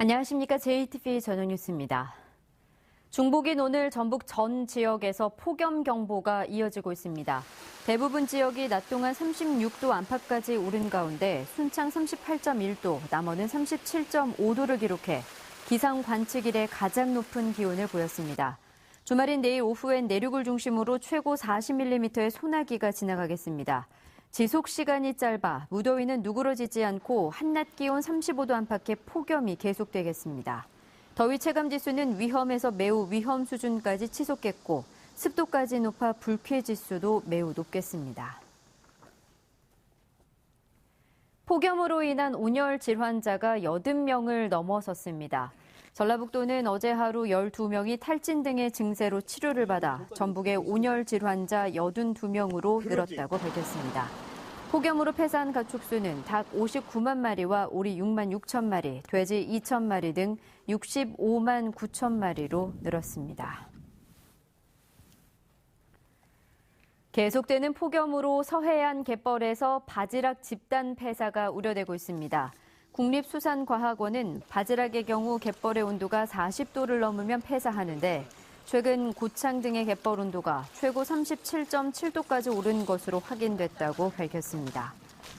안녕하십니까. JTV 저녁뉴스입니다. 중복인 오늘 전북 전 지역에서 폭염경보가 이어지고 있습니다. 대부분 지역이 낮 동안 36도 안팎까지 오른 가운데 순창 38.1도, 남원은 37.5도를 기록해 기상 관측 이래 가장 높은 기온을 보였습니다. 주말인 내일 오후엔 내륙을 중심으로 최고 40mm의 소나기가 지나가겠습니다. 지속 시간이 짧아 무더위는 누그러지지 않고 한낮 기온 35도 안팎의 폭염이 계속되겠습니다. 더위 체감 지수는 위험에서 매우 위험 수준까지 치솟겠고 습도까지 높아 불쾌 지수도 매우 높겠습니다. 폭염으로 인한 온열 질환자가 80명을 넘어섰습니다. 전라북도는 어제 하루 12명이 탈진 등의 증세로 치료를 받아 전북의 온열 질환자 82명으로 늘었다고 밝혔습니다. 폭염으로 폐사한 가축수는 닭 59만 마리와 오리 6만 6천 마리, 돼지 2천 마리 등 65만 9천 마리로 늘었습니다. 계속되는 폭염으로 서해안 갯벌에서 바지락 집단 폐사가 우려되고 있습니다. 국립수산과학원은 바지락의 경우 갯벌의 온도가 40도를 넘으면 폐사하는데 최근 고창 등의 갯벌 온도가 최고 37.7도까지 오른 것으로 확인됐다고 밝혔습니다.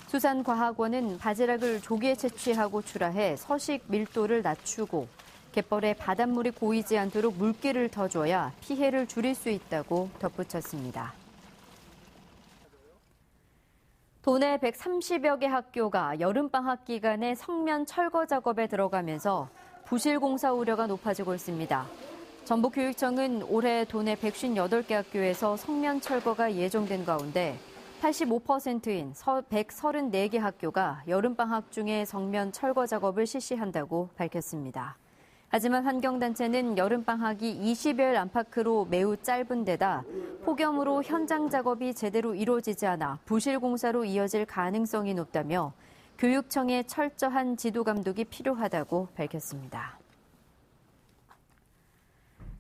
수산과학원은 바지락을 조기에 채취하고 출하해 서식 밀도를 낮추고 갯벌에 바닷물이 고이지 않도록 물기를 더 줘야 피해를 줄일 수 있다고 덧붙였습니다. 도내 130여 개 학교가 여름방학 기간에 성면 철거 작업에 들어가면서 부실공사 우려가 높아지고 있습니다. 전북교육청은 올해 도내 158개 학교에서 성면 철거가 예정된 가운데 85%인 134개 학교가 여름방학 중에 성면 철거 작업을 실시한다고 밝혔습니다. 하지만 환경단체는 여름방학이 20여일 안팎으로 매우 짧은 데다 폭염으로 현장 작업이 제대로 이루어지지 않아 부실공사로 이어질 가능성이 높다며 교육청의 철저한 지도 감독이 필요하다고 밝혔습니다.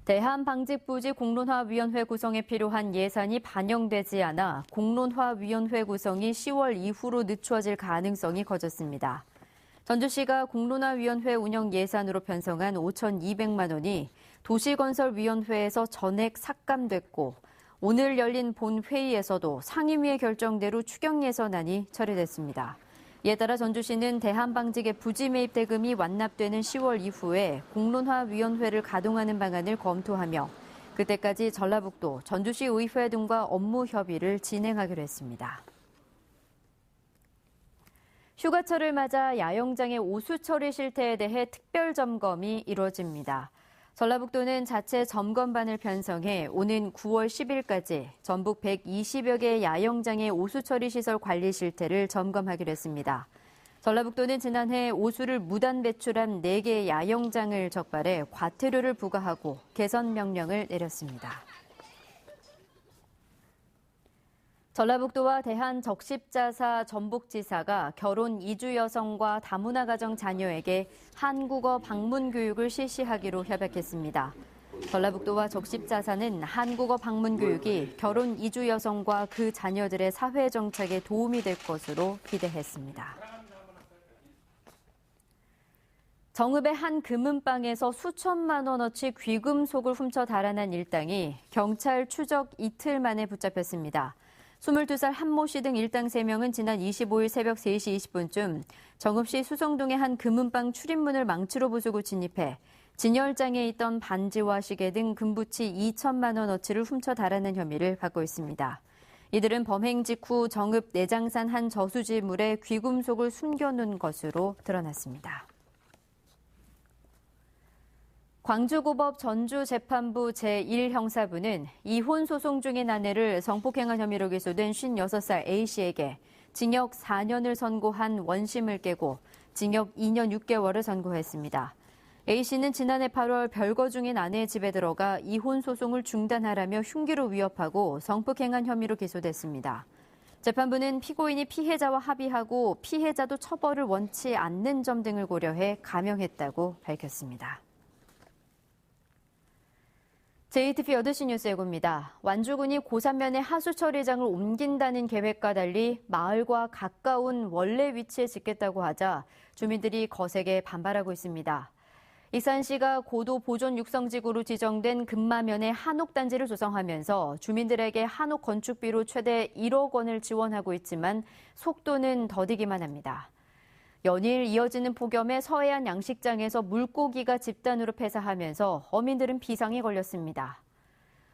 대한방직부지 공론화위원회 구성에 필요한 예산이 반영되지 않아 공론화위원회 구성이 10월 이후로 늦춰질 가능성이 커졌습니다. 전주시가 공론화위원회 운영 예산으로 편성한 5,200만 원이 도시건설위원회에서 전액 삭감됐고 오늘 열린 본회의에서도 상임위의 결정대로 추경 예산안이 처리됐습니다. 이에 따라 전주시는 대한방직의 부지 매입 대금이 완납되는 10월 이후에 공론화위원회를 가동하는 방안을 검토하며 그때까지 전라북도, 전주시 의회 등과 업무 협의를 진행하기로 했습니다. 휴가철을 맞아 야영장의 오수 처리 실태에 대해 특별 점검이 이루어집니다. 전라북도는 자체 점검반을 편성해 오는 9월 10일까지 전북 120여 개의 야영장의 오수 처리 시설 관리 실태를 점검하기로 했습니다. 전라북도는 지난해 오수를 무단 배출한 4개의 야영장을 적발해 과태료를 부과하고 개선 명령을 내렸습니다. 전라북도와 대한적십자사 전북지사가 결혼 이주 여성과 다문화 가정 자녀에게 한국어 방문 교육을 실시하기로 협약했습니다. 전라북도와 적십자사는 한국어 방문 교육이 결혼 이주 여성과 그 자녀들의 사회 정착에 도움이 될 것으로 기대했습니다. 정읍의 한 금은방에서 수천만 원어치 귀금속을 훔쳐 달아난 일당이 경찰 추적 이틀 만에 붙잡혔습니다. 22살 한모 씨 등 일당 3명은 지난 25일 새벽 3시 20분쯤 정읍시 수성동의 한 금은방 출입문을 망치로 부수고 진입해 진열장에 있던 반지와 시계 등 금부치 2천만 원어치를 훔쳐 달아난 혐의를 받고 있습니다. 이들은 범행 직후 정읍 내장산 한 저수지물에 귀금속을 숨겨놓은 것으로 드러났습니다. 광주고법 전주재판부 제1형사부는 이혼 소송 중인 아내를 성폭행한 혐의로 기소된 56살 A씨에게 징역 4년을 선고한 원심을 깨고 징역 2년 6개월을 선고했습니다. A씨는 지난해 8월 별거 중인 아내의 집에 들어가 이혼 소송을 중단하라며 흉기로 위협하고 성폭행한 혐의로 기소됐습니다. 재판부는 피고인이 피해자와 합의하고 피해자도 처벌을 원치 않는 점 등을 고려해 감형했다고 밝혔습니다. JTV 8시 뉴스 예고입니다. 완주군이 고산면에 하수처리장을 옮긴다는 계획과 달리 마을과 가까운 원래 위치에 짓겠다고 하자 주민들이 거세게 반발하고 있습니다. 익산시가 고도 보존 육성지구로 지정된 금마면에 한옥단지를 조성하면서 주민들에게 한옥 건축비로 최대 1억 원을 지원하고 있지만 속도는 더디기만 합니다. 연일 이어지는 폭염에 서해안 양식장에서 물고기가 집단으로 폐사하면서 어민들은 비상에 걸렸습니다.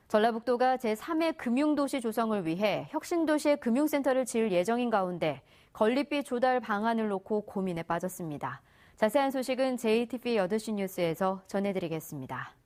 전라북도가 제3회 금융도시 조성을 위해 혁신도시의 금융센터를 지을 예정인 가운데 건립비 조달 방안을 놓고 고민에 빠졌습니다. 자세한 소식은 JTBC 8시 뉴스에서 전해드리겠습니다.